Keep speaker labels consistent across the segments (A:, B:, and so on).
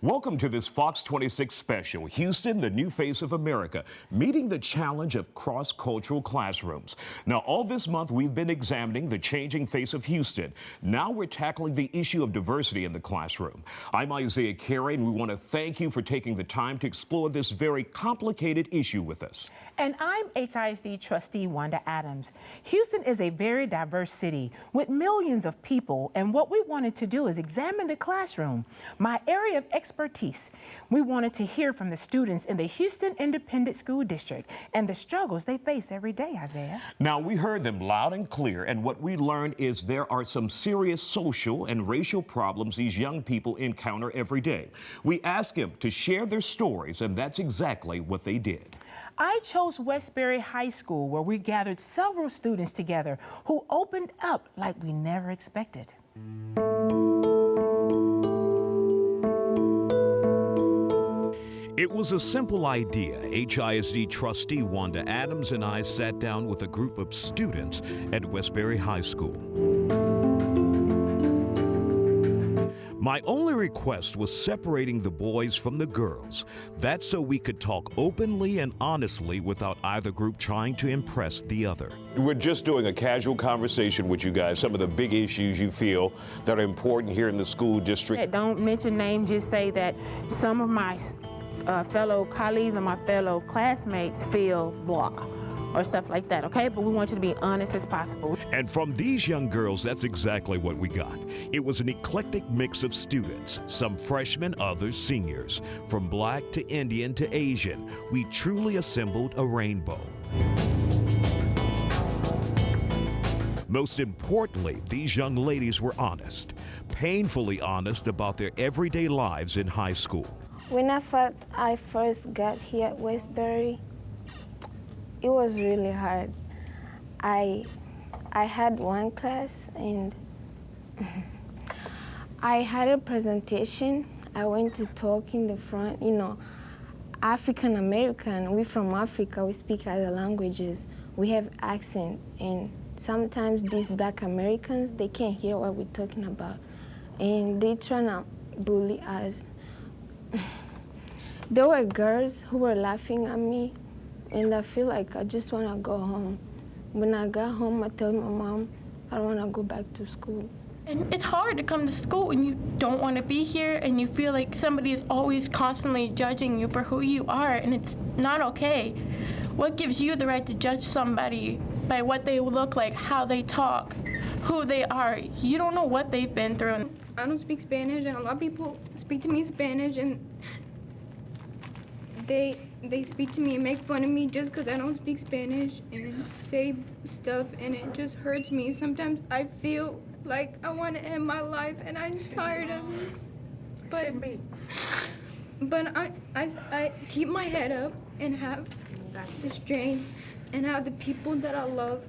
A: Welcome to this Fox 26 special, Houston, the New Face of America, meeting the challenge of cross-cultural classrooms. Now, all this month, we've been examining the changing face of Houston. Now we're tackling the issue of diversity in the classroom. I'm ISIAH, CAREY, and we want to thank you for taking the time to explore this very complicated issue with us.
B: And I'm HISD trustee Wanda Adams. Houston is a very diverse city with millions of people, and what we wanted to do is examine the classroom, my area of expertise. We wanted to hear from the students in the Houston Independent School District and the struggles they face every day, Isaiah.
A: Now, we heard them loud and clear, and what we learned is there are some serious social and racial problems these young people encounter every day. We asked them to share their stories, and that's exactly what they did.
B: I chose WESTBURY High School, where we gathered several students together who opened up like we never expected.
A: It was a simple idea. HISD trustee Wanda Adams and I sat down with a group of students at WESTBURY High School. My only request was separating the boys from the girls. That's so we could talk openly and honestly without either group trying to impress the other. We're just doing a casual conversation with you guys, some of the big issues you feel that are important here in the school district.
B: Don't mention names, just say that some of my fellow colleagues and my fellow classmates feel blah or stuff like that, okay? But we want you to be honest as possible.
A: And from these young girls, that's exactly what we got. It was an eclectic mix of students, some freshmen, others seniors. From black to Indian to Asian, we truly assembled a rainbow. Most importantly, these young ladies were honest, painfully honest about their everyday lives in high school.
C: When I first got here at WESTBURY, it was really hard. I had one class and I had a presentation. I went to talk in the front. You know, African American, we from Africa, we speak other languages. We have accent, and sometimes these Black Americans, they can't hear what we're talking about, and they try to bully us. There were girls who were laughing at me, and I feel like I just want to go home. When I got home, I told my mom I don't want to go back to school.
D: And it's hard to come to school and you don't want to be here, and you feel like somebody is always constantly judging you for who you are, and it's not okay. What gives you the right to judge somebody by what they look like, how they talk, who they are? You don't know what they've been through.
E: I don't speak Spanish, and a lot of people speak to me in Spanish, and they speak to me and make fun of me just because I don't speak Spanish and say stuff, and it just hurts me. Sometimes I feel like I want to end my life, and I'm tired of this. But I keep my head up and have the strength and have the people that I love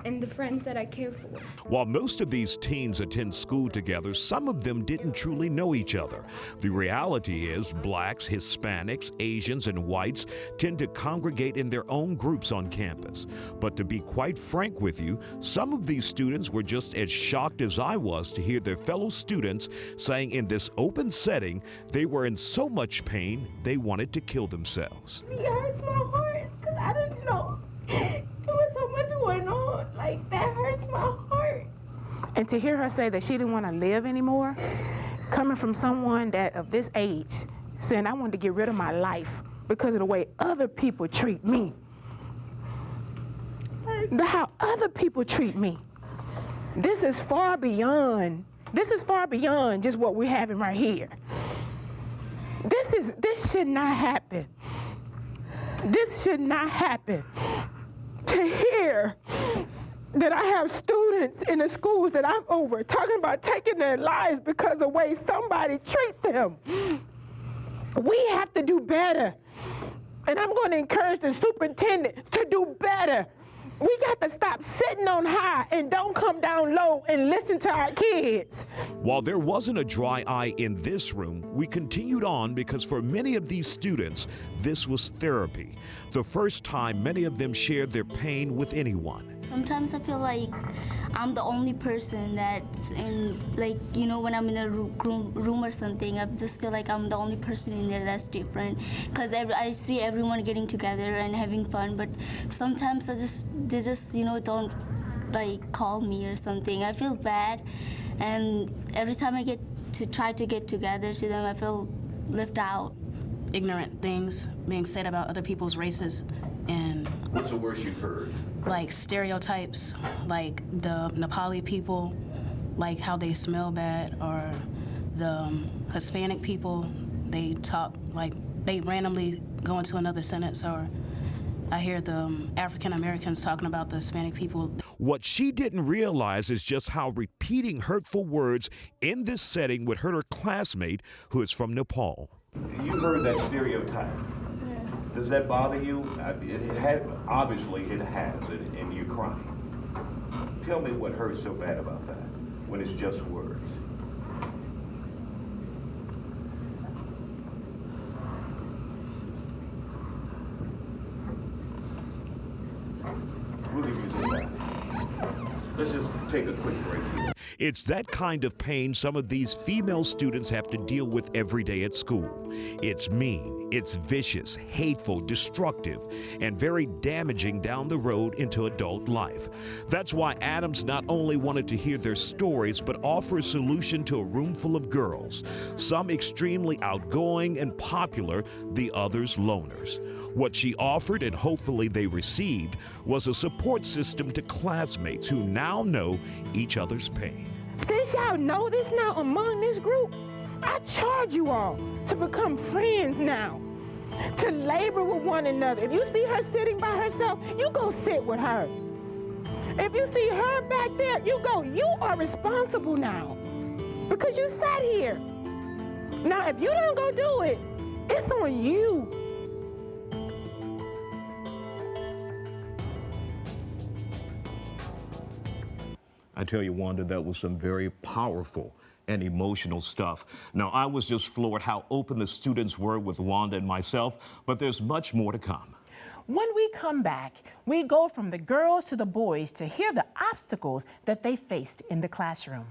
E: and the friends that I care for.
A: While most of these teens attend school together, some of them didn't truly know each other. The reality is blacks, Hispanics, Asians, and whites tend to congregate in their own groups on campus. But to be quite frank with you, some of these students were just as shocked as I was to hear their fellow students saying in this open setting they were in so much pain they wanted to kill themselves.
F: It hurts my heart because I didn't know. There was so much going on. Like, that hurts my heart.
B: And to hear her say that she didn't want to live anymore, coming from someone that of this age, saying I wanted to get rid of my life because of the way other people treat me. How other people treat me. This is far beyond just what we're having right here. This should not happen. This should not happen. To hear that I have students in the schools that I'm over talking about taking their lives because of the way somebody treats them. We have to do better. And I'm going to encourage the superintendent to do better. We got to stop sitting on high and don't come down low and listen to our kids.
A: While there wasn't a dry eye in this room, we continued on because for many of these students, this was therapy. The first time many of them shared their pain with anyone.
G: Sometimes I feel like I'm the only person that's in, like, you know, when I'm in a room or something, I just feel like I'm the only person in there that's different. Because I see everyone getting together and having fun, but sometimes they just, you know, don't, like, call me or something. I feel bad, and every time I get to try to get together to them, I feel left out.
H: Ignorant things being said about other people's races, and...
A: What's the worst you've heard?
H: Like stereotypes, like the Nepali people, like how they smell bad, or the Hispanic people, they talk like they randomly go into another sentence, or I hear the African Americans talking about the Hispanic people.
A: What she didn't realize is just how repeating hurtful words in this setting would hurt her classmate who is from Nepal. You heard that stereotype. Does that bother you? Obviously it has, and you're crying. Tell me what hurts so bad about that, when it's just words. We'll leave you to that. Let's just take a quick break here. It's that kind of pain some of these female students have to deal with every day at school. It's mean, it's vicious, hateful, destructive, and very damaging down the road into adult life. That's why Adams not only wanted to hear their stories, but offer a solution to a room full of girls, some extremely outgoing and popular, the others loners. What she offered, and hopefully they received, was a support system to classmates who now know each other's pain.
B: Since y'all know this now among this group, I charge you all to become friends now, to labor with one another. If you see her sitting by herself, you go sit with her. If you see her back there, you go, you are responsible now because you sat here. Now, if you don't go do it, it's on you.
A: I tell you, Wanda, that was some very powerful and emotional stuff. Now, I was just floored how open the students were with Wanda and myself, but there's much more to come.
I: When we come back, we go from the girls to the boys to hear the obstacles that they faced in the classroom.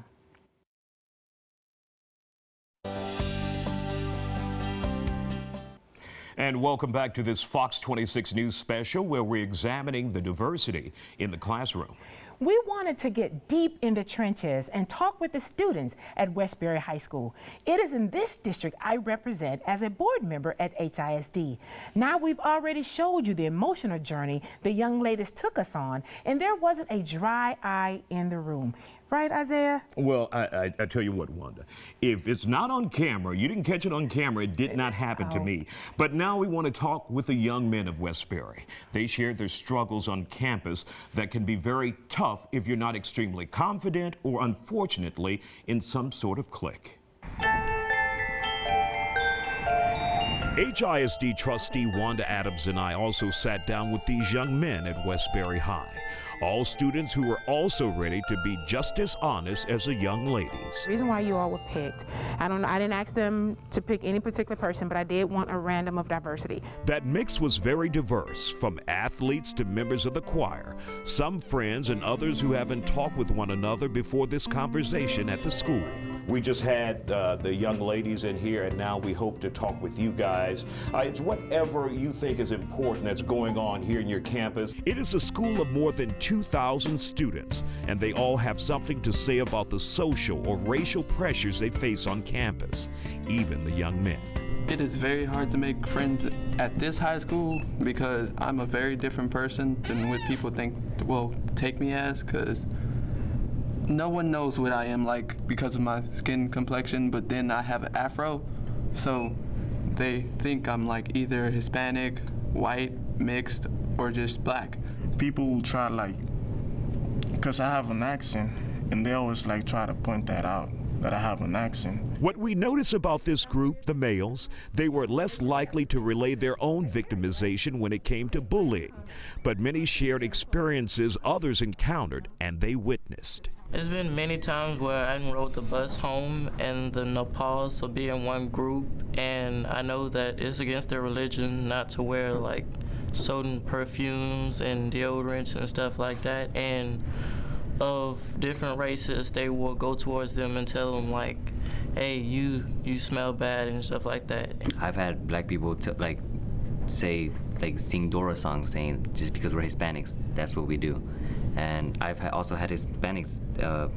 A: And welcome back to this Fox 26 News special where we're examining the diversity in the classroom.
I: We wanted to get deep in the trenches and talk with the students at Westbury High School. It is in this district I represent as a board member at HISD. Now, we've already showed you the emotional journey the young ladies took us on, and there wasn't a dry eye in the room. Right, Isaiah?
A: Well, I tell you what, Wanda, if it's not on camera, you didn't catch it on camera, it did not happen to me. But now we want to talk with the young men of Westbury. They shared their struggles on campus that can be very tough if you're not extremely confident or, unfortunately, in some sort of clique. HISD trustee Wanda Adams and I also sat down with these young men at Westbury High. All students who were also ready to be just as honest as the young ladies.
B: The reason why you all were picked, I didn't ask them to pick any particular person, but I did want a random of diversity.
A: That mix was very diverse, from athletes to members of the choir, some friends and others who haven't talked with one another before this conversation at the school. We just had the young ladies in here, and now we hope to talk with you guys. It's whatever you think is important that's going on here in your campus. It is a school of more than 2,000 students, and they all have something to say about the social or racial pressures they face on campus, even the young men.
J: It is very hard to make friends at this high school because I'm a very different person than what people take me as, because no one knows what I am like because of my skin complexion, but then I have an afro, so they think I'm like either Hispanic, white, mixed, or just black.
K: People will try because I have an accent, and they always try to point that out, that I have an accent.
A: What we notice about this group, the males, they were less likely to relay their own victimization when it came to bullying, but many shared experiences others encountered and they witnessed.
L: There's been many times where I rode the bus home and the Nepals will be in one group, and I know that it's against their religion not to wear certain perfumes and deodorants and stuff like that, and of different races, they will go towards them and tell them like, hey, you smell bad and stuff like that.
M: I've had black people say, sing Dora songs saying just because we're Hispanics, that's what we do. And I've also had Hispanics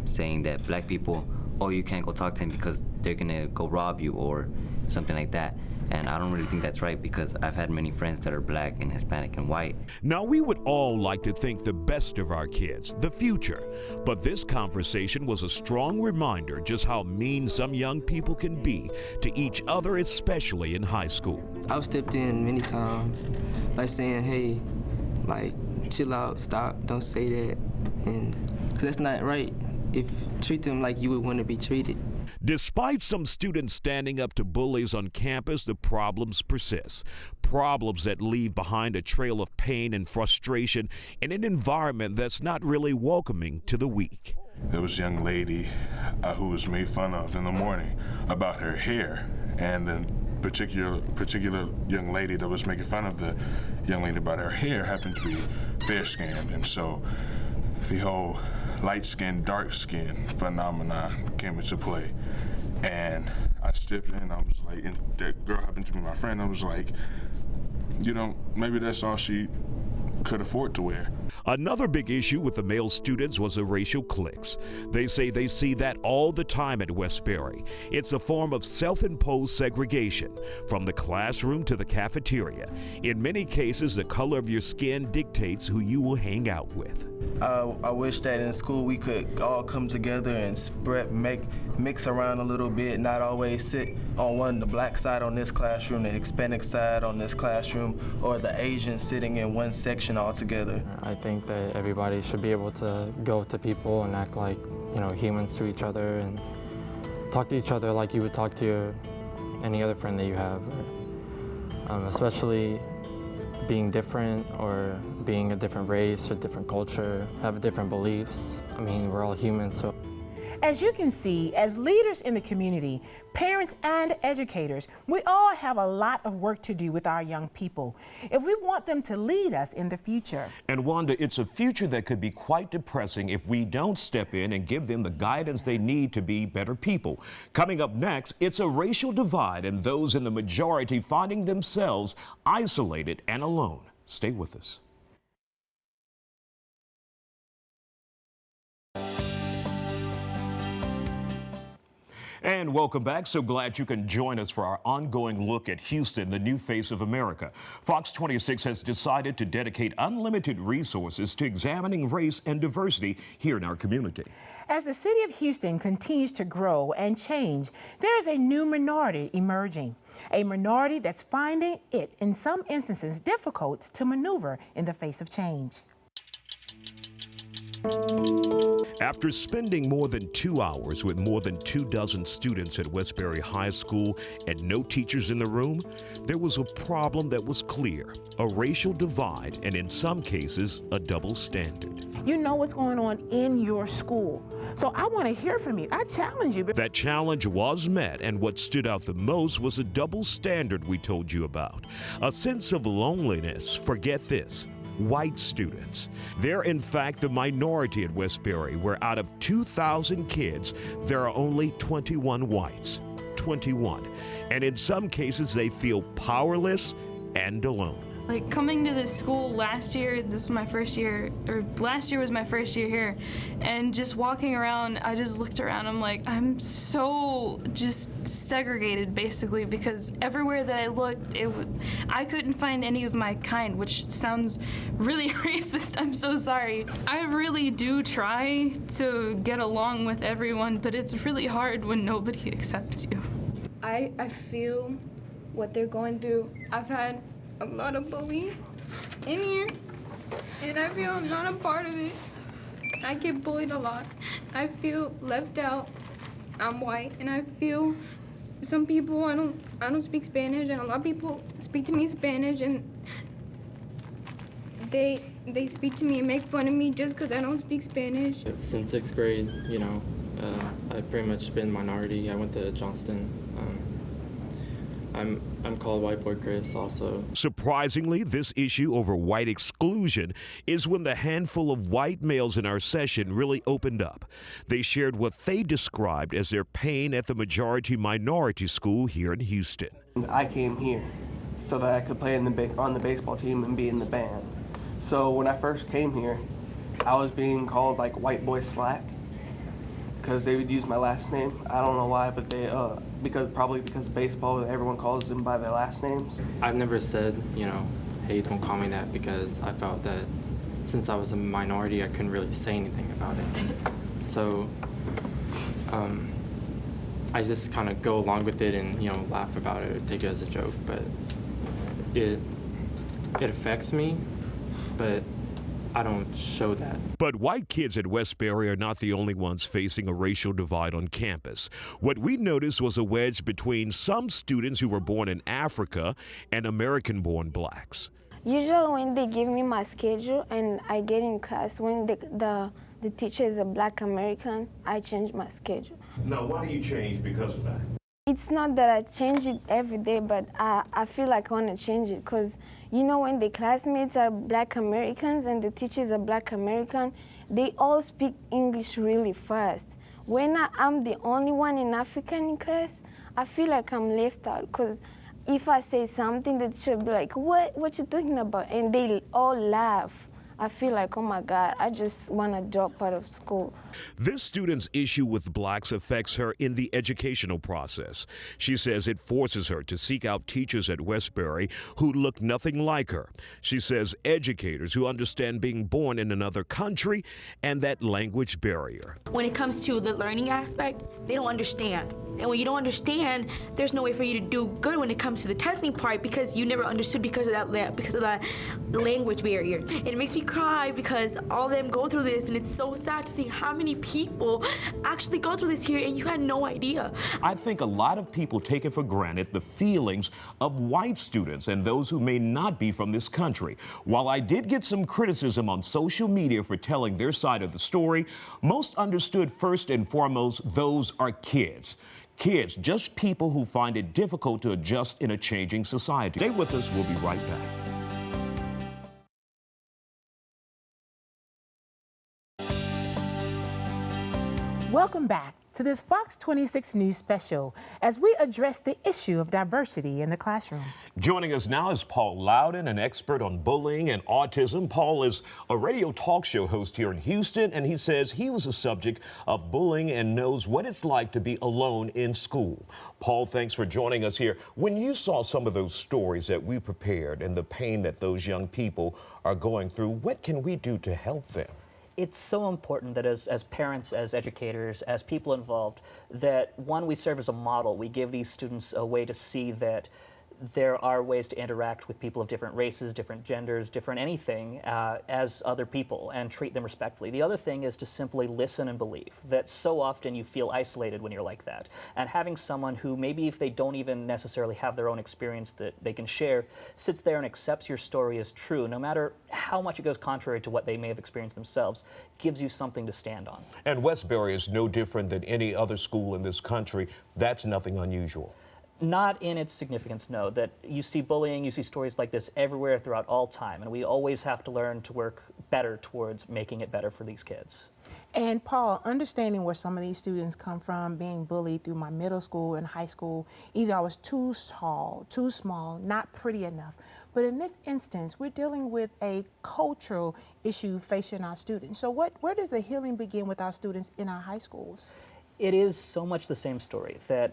M: saying that black people, oh, you can't go talk to him because they're gonna go rob you or something like that. And I don't really think that's right, because I've had many friends that are black and Hispanic and white.
A: Now, we would all like to think the best of our kids, the future. But this conversation was a strong reminder just how mean some young people can be to each other, especially in high school.
N: I've stepped in many times, like saying, hey, like, chill out, stop, don't say that. And 'cause that's not right. Treat them like you would want to be treated.
A: Despite some students standing up to bullies on campus, the problems persist. Problems that leave behind a trail of pain and frustration in an environment that's not really welcoming to the weak.
O: There was a young lady who was made fun of in the morning about her hair, and the particular young lady that was making fun of the young lady about her hair happened to be fair-skinned, and so the whole light-skinned, dark-skinned phenomenon came into play. And I stepped in, I was like, and that girl happened to be my friend, I was like, maybe that's all she could afford to wear.
A: Another big issue with the male students was the racial cliques. They say they see that all the time at Westbury. It's a form of self-imposed segregation, from the classroom to the cafeteria. In many cases, the color of your skin dictates who you will hang out with.
P: I wish that in school we could all come together and mix around a little bit, not always sit on the black side on this classroom, the Hispanic side on this classroom, or the Asian sitting in one section all together.
Q: I think that everybody should be able to go to people and act like, humans to each other, and talk to each other like you would talk to any other friend that you have, especially being different or being a different race or different culture, have different beliefs. I mean, we're all humans, so.
I: As you can see, as leaders in the community, parents and educators, we all have a lot of work to do with our young people if we want them to lead us in the future.
A: And Wanda, it's a future that could be quite depressing if we don't step in and give them the guidance they need to be better people. Coming up next, it's a racial divide and those in the majority finding themselves isolated and alone. Stay with us. And welcome back. So glad you can join us for our ongoing look at Houston, the new face of America. Fox 26 has decided to dedicate unlimited resources to examining race and diversity here in our community.
I: As the city of Houston continues to grow and change, there is a new minority emerging, a minority that's finding it, in some instances, difficult to maneuver in the face of change.
A: After spending more than 2 hours with more than 24 students at Westbury High School and no teachers in the room, there was a problem that was clear: a racial divide and, in some cases, a double standard.
B: You know what's going on in your school, so I want to hear from you. I challenge you.
A: That challenge was met, and what stood out the most was a double standard we told you about. A sense of loneliness. Forget this. White students. They're in fact the minority at Westbury, where out of 2,000 kids, there are only 21 whites. 21. And in some cases, they feel powerless and alone.
R: Like, coming to this school last year, this was my first year, or last year was my first year here, and just walking around, I just looked around, I'm like, I'm so just segregated, basically, because everywhere that I looked, I couldn't find any of my kind, which sounds really racist, I'm so sorry. I really do try to get along with everyone, but it's really hard when nobody accepts you.
E: I feel what they're going through. I've had a lot of bullying in here, and I feel I'm not a part of it. I get bullied a lot. I feel left out. I'm white, and I feel some people, I don't speak Spanish, and a lot of people speak to me in Spanish, and they speak to me and make fun of me just because I don't speak Spanish.
Q: Since 6th grade, I've pretty much been minority. I went to Johnston. I'm called White Boy Chris also.
A: Surprisingly, this issue over white exclusion is when the handful of white males in our session really opened up. They shared what they described as their pain at the majority-minority school here in Houston.
S: I came here so that I could play on the baseball team and be in the band. So when I first came here, I was being called like white boy slack because they would use my last name. I don't know why, but they probably because baseball, everyone calls them by their last names.
Q: I've never said, you know, hey, don't call me that, because I felt that since I was a minority, I couldn't really say anything about it. So I just kind of go along with it and, you know, laugh about it or take it as a joke. But it affects me, but I don't show that.
A: But white kids at Westbury are not the only ones facing a racial divide on campus. What we noticed was a wedge between some students who were born in Africa and American-born blacks.
C: Usually when they give me my schedule and I get in class, when the teacher is a black American, I change my schedule.
A: Now, why do you change because of that?
C: It's not that I change it every day, but I feel like I want to change it because, you know, when the classmates are black Americans and the teachers are black American, they all speak English really fast. When I'm the only one in African in class, I feel like I'm left out because if I say something, the teacher will be like, what you talking about? And they all laugh. I feel like, oh my God, I just want to drop out of school.
A: This student's issue with blacks affects her in the educational process. She says it forces her to seek out teachers at Westbury who look nothing like her. She says educators who understand being born in another country and that language barrier.
T: When it comes to the learning aspect, they don't understand. And when you don't understand, there's no way for you to do good when it comes to the testing part because you never understood because of that language barrier. And it makes me cry because all of them go through this, and it's so sad to see how many people actually go through this here and you had no idea.
A: I think a lot of people take it for granted the feelings of white students and those who may not be from this country. While I did get some criticism on social media for telling their side of the story, most understood first and foremost those are kids. Kids, just people who find it difficult to adjust in a changing society. Stay with us, we'll be right back.
I: Welcome back to this Fox 26 News special as we address the issue of diversity in the classroom.
A: Joining us now is Paul Loudon, an expert on bullying and autism. Paul is a radio talk show host here in Houston, and he says he was a subject of bullying and knows what it's like to be alone in school. Paul, thanks for joining us here. When you saw some of those stories that we prepared and the pain that those young people are going through, what can we do to help them?
U: It's so important that as parents, as educators, as people involved, that one, we serve as a model. We give these students a way to see that there are ways to interact with people of different races, different genders, different anything as other people and treat them respectfully. The other thing is to simply listen and believe that so often you feel isolated when you're like that. And having someone who maybe if they don't even necessarily have their own experience that they can share, sits there and accepts your story as true, no matter how much it goes contrary to what they may have experienced themselves, gives you something to stand on. And
A: Westbury is no different than any other school in this country. That's nothing unusual.
U: Not in its significance, no. That you see bullying, you see stories like this everywhere throughout all time, and we always have to learn to work better towards making it better for these kids.
I: And Paul, understanding where some of these students come from, being bullied through my middle school and high school, either I was too tall, too small, not pretty enough. But in this instance, we're dealing with a cultural issue facing our students. So where does the healing begin with our students in our high schools?
U: It is so much the same story that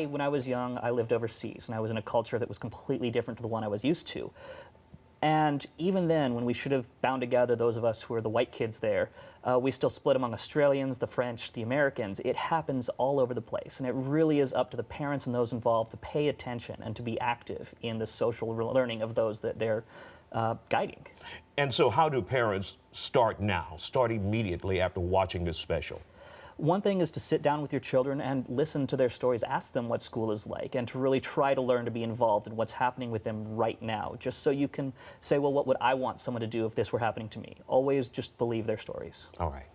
U: when I was young, I lived overseas and I was in a culture that was completely different to the one I was used to. And even then, when we should have bound together those of us who are the white kids there, we still split among Australians, the French, the Americans. It happens all over the place. And it really is up to the parents and those involved to pay attention and to be active in the social learning of those that they're guiding.
A: And so how do parents start now, start immediately after watching this special?
U: One thing is to sit down with your children and listen to their stories, ask them what school is like, and to really try to learn to be involved in what's happening with them right now, just so you can say, well, what would I want someone to do if this were happening to me? Always just believe their stories.
A: All right.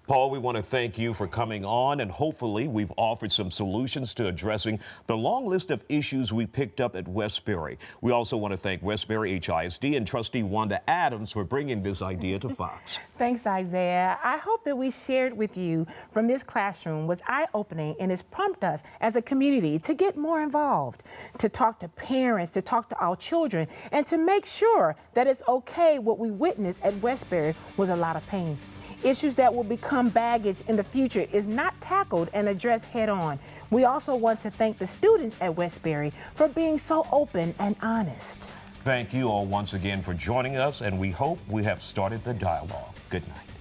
A: Paul, we want to thank you for coming on, and hopefully we've offered some solutions to addressing the long list of issues we picked up at Westbury. We also want to thank Westbury HISD and trustee Wanda Adams for bringing this idea to Fox.
I: Thanks, Isaiah. I hope that we shared with you from this classroom was eye-opening and has prompted us as a community to get more involved, to talk to parents, to talk to our children, and to make sure that it's okay what we witnessed at Westbury was a lot of pain. Issues that will become baggage in the future is not tackled and addressed head-on. We also want to thank the students at Westbury for being so open and honest.
A: Thank you all once again for joining us, and we hope we have started the dialogue. Good night.